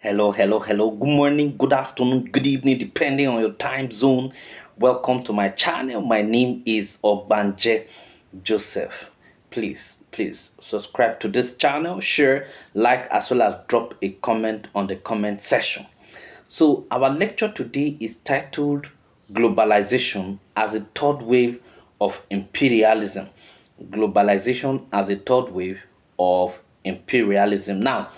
Hello. Good morning, good afternoon, good evening, depending on your time zone. Welcome to my channel. My name is Ogbanje Joseph. Please subscribe to this channel, share, like, as well as drop a comment on the comment section. So, our lecture today is titled Globalization as a Third Wave of Imperialism. Globalization as a third wave of imperialism. Now,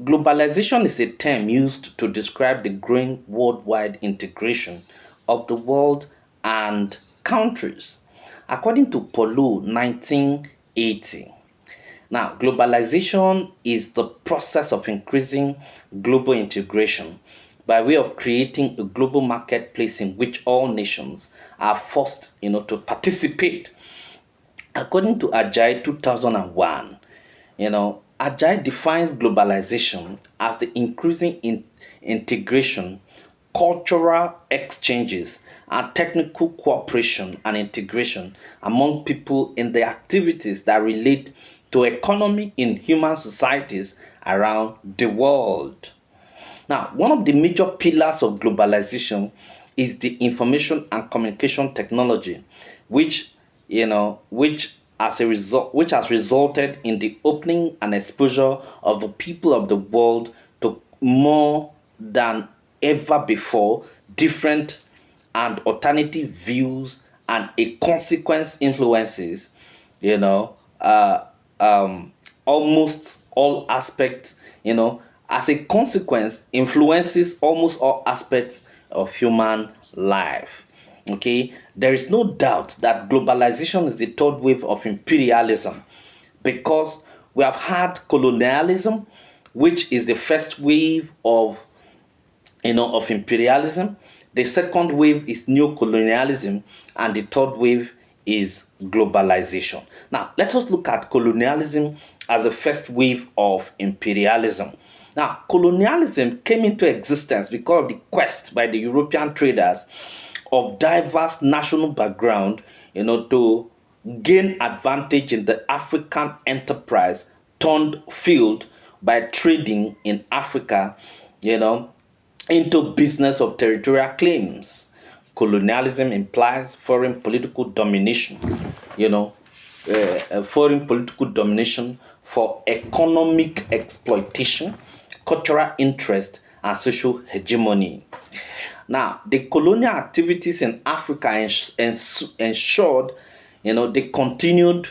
globalization is a term used to describe the growing worldwide integration of the world and countries. According to Paulo 1980, now, globalization is the process of increasing global integration by way of creating a global marketplace in which all nations are forced, to participate. According to Ajay 2001, Ajay defines globalization as the increasing integration, cultural exchanges, and technical cooperation and integration among people in the activities that relate to economy in human societies around the world. Now, one of the major pillars of globalization is the information and communication technology, which which has resulted in the opening and exposure of the people of the world to more than ever before different and alternative views and a consequence influences, you know, uh, almost all aspects, as a consequence, influences almost all aspects of human life. Okay, there is no doubt that globalization is the third wave of imperialism because we have had colonialism, which is the first wave of imperialism. The second wave is neocolonialism, and the third wave is globalization. Now, let us look at colonialism as the first wave of imperialism. Now, colonialism came into existence because of the quest by the European traders of diverse national background, to gain advantage in the African enterprise turned field by trading in Africa, you know, into business of territorial claims. Colonialism implies foreign political domination, you know, foreign political domination for economic exploitation, cultural interest, and social hegemony. Now, the colonial activities in Africa ensured, the continued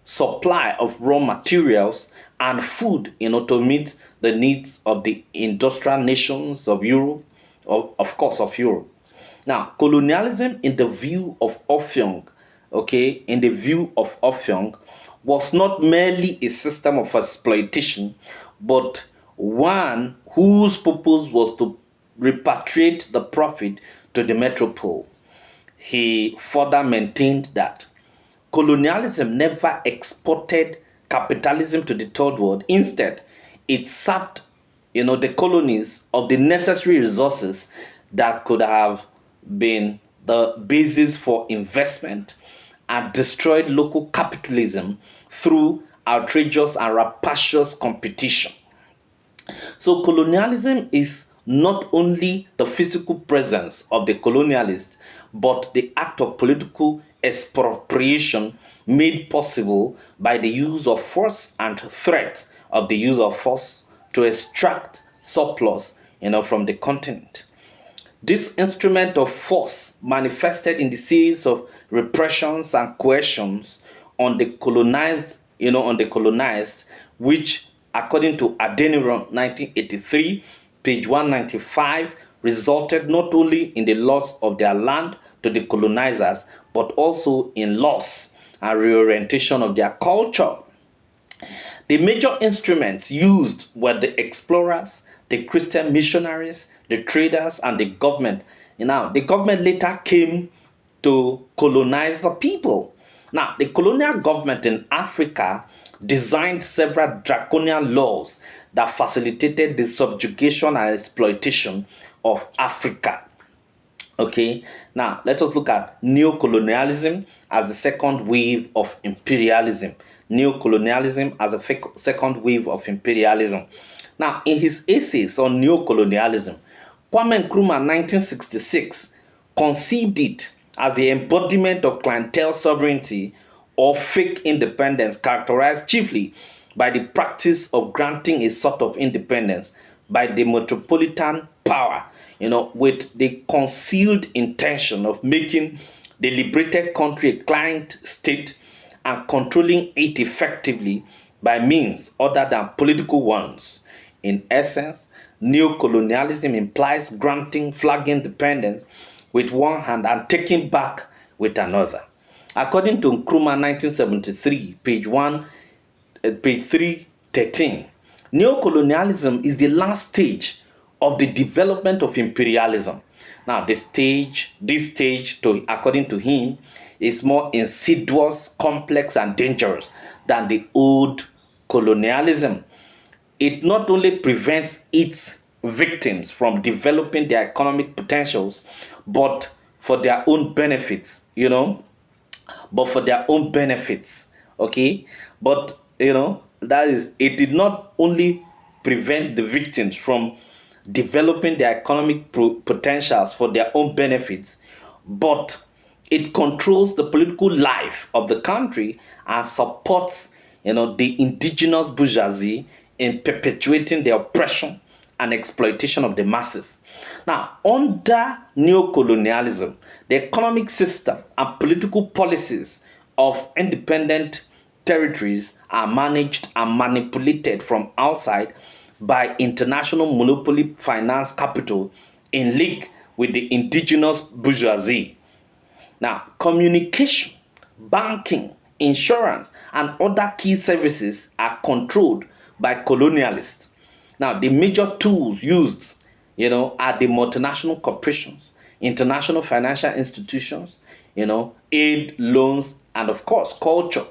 supply of raw materials and food, to meet the needs of the industrial nations of Europe, of course, of Europe. Now, colonialism in the view of Offiong, okay, in the view of Offiong, was not merely a system of exploitation, but one whose purpose was to repatriate the profit to the metropole. He further maintained that colonialism never exported capitalism to the third world. Instead, it sapped, the colonies of the necessary resources that could have been the basis for investment and destroyed local capitalism through outrageous and rapacious competition. So colonialism is not only the physical presence of the colonialist, but the act of political expropriation made possible by the use of force and threat of the use of force to extract surplus, from the continent. This instrument of force manifested in the series of repressions and coercions on the colonized, which, according to Adeniran 1983, page 195, resulted not only in the loss of their land to the colonizers, but also in loss and reorientation of their culture. The major instruments used were the explorers, the Christian missionaries, the traders, and the government. Now, the government later came to colonize the people. Now, the colonial government in Africa designed several draconian laws that facilitated the subjugation and exploitation of Africa. Okay, now let us look at neocolonialism as the second wave of imperialism. Neocolonialism as a second wave of imperialism. Now, in his essays on neocolonialism, Kwame Nkrumah 1966 conceived it as the embodiment of clientele sovereignty or fake independence characterized chiefly by the practice of granting a sort of independence by the metropolitan power, with the concealed intention of making the liberated country a client state and controlling it effectively by means other than political ones. In essence, neocolonialism implies granting flag independence with one hand and taking back with another. According to Nkrumah 1973, page 313, neocolonialism is the last stage of the development of imperialism. Now, this stage, according to him, is more insidious, complex, and dangerous than the old colonialism. It not only prevents its victims from developing their economic potentials, but for their own benefits, but for their own benefits. Okay, but that is, it did not only prevent the victims from developing their economic potentials for their own benefits, but it controls the political life of the country and supports the indigenous bourgeoisie in perpetuating the oppression and exploitation of the masses. Now, under neocolonialism, the economic system and political policies of independent territories are managed and manipulated from outside by international monopoly finance capital in league with the indigenous bourgeoisie. Now, communication, banking, insurance, and other key services are controlled by colonialists. Now, the major tools used, are the multinational corporations, international financial institutions, aid, loans, and of course, culture.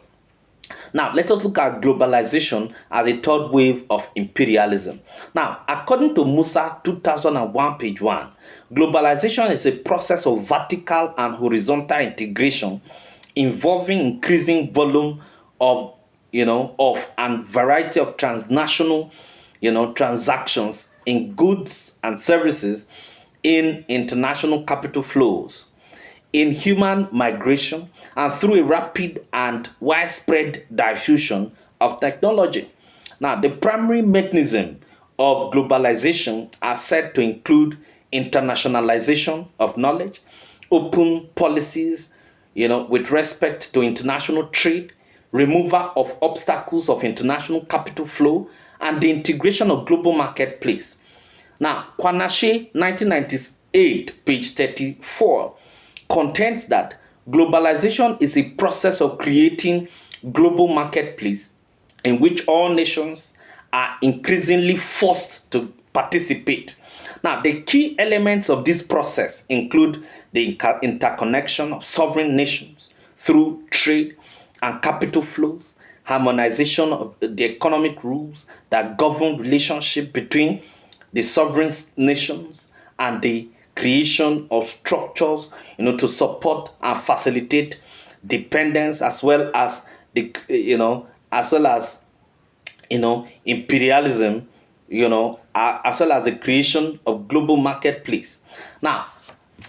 Now, let us look at globalization as a third wave of imperialism. Now, according to Musa 2001, page 1, globalization is a process of vertical and horizontal integration involving increasing volume of, and variety of transnational, transactions in goods and services, in international capital flows, in human migration, and through a rapid and widespread diffusion of technology. Now, the primary mechanism of globalization are said to include internationalization of knowledge, open policies, with respect to international trade, removal of obstacles of international capital flow, and the integration of global marketplace. Now, Kwanache 1998, page 34, contends that globalization is a process of creating global marketplace in which all nations are increasingly forced to participate. Now, the key elements of this process include the interconnection of sovereign nations through trade and capital flows, harmonization of the economic rules that govern relationship between the sovereign nations, and the creation of structures to support and facilitate dependence, as well as the imperialism, as well as the creation of global marketplace. Now,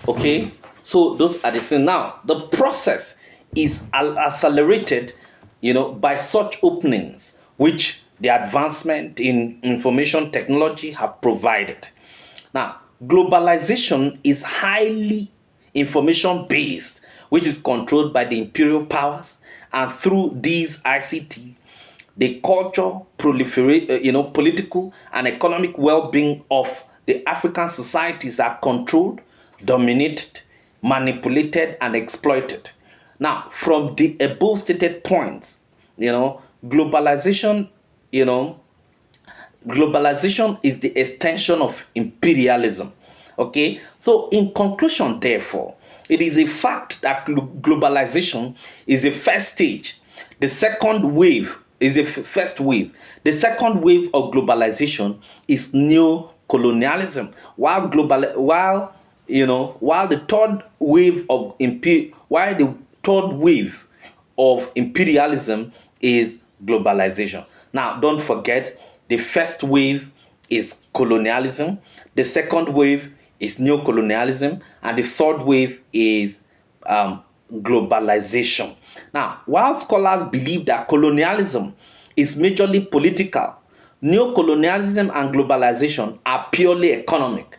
okay, so those are the things. Now, the process is accelerated by such openings which the advancement in information technology have provided. Now, globalization is highly information based, which is controlled by the imperial powers, and through these ICT, the culture, political and economic well-being of the African societies are controlled, dominated, manipulated, and exploited. Now, from the above stated points, globalization, you know, globalization is the extension of imperialism. Okay, so in conclusion, therefore, it is a fact that globalization is a first stage. The second wave is a first wave. The second wave of globalization is neo-colonialism, while the third wave of imperialism is globalization. Now, don't forget, the first wave is colonialism, the second wave is neocolonialism, and the third wave is globalization. Now, while scholars believe that colonialism is majorly political, neocolonialism and globalization are purely economic.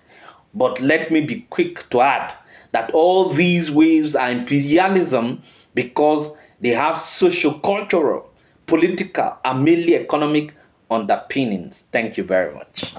But let me be quick to add that all these waves are imperialism because they have socio-cultural, political, and mainly economic underpinnings. Thank you very much.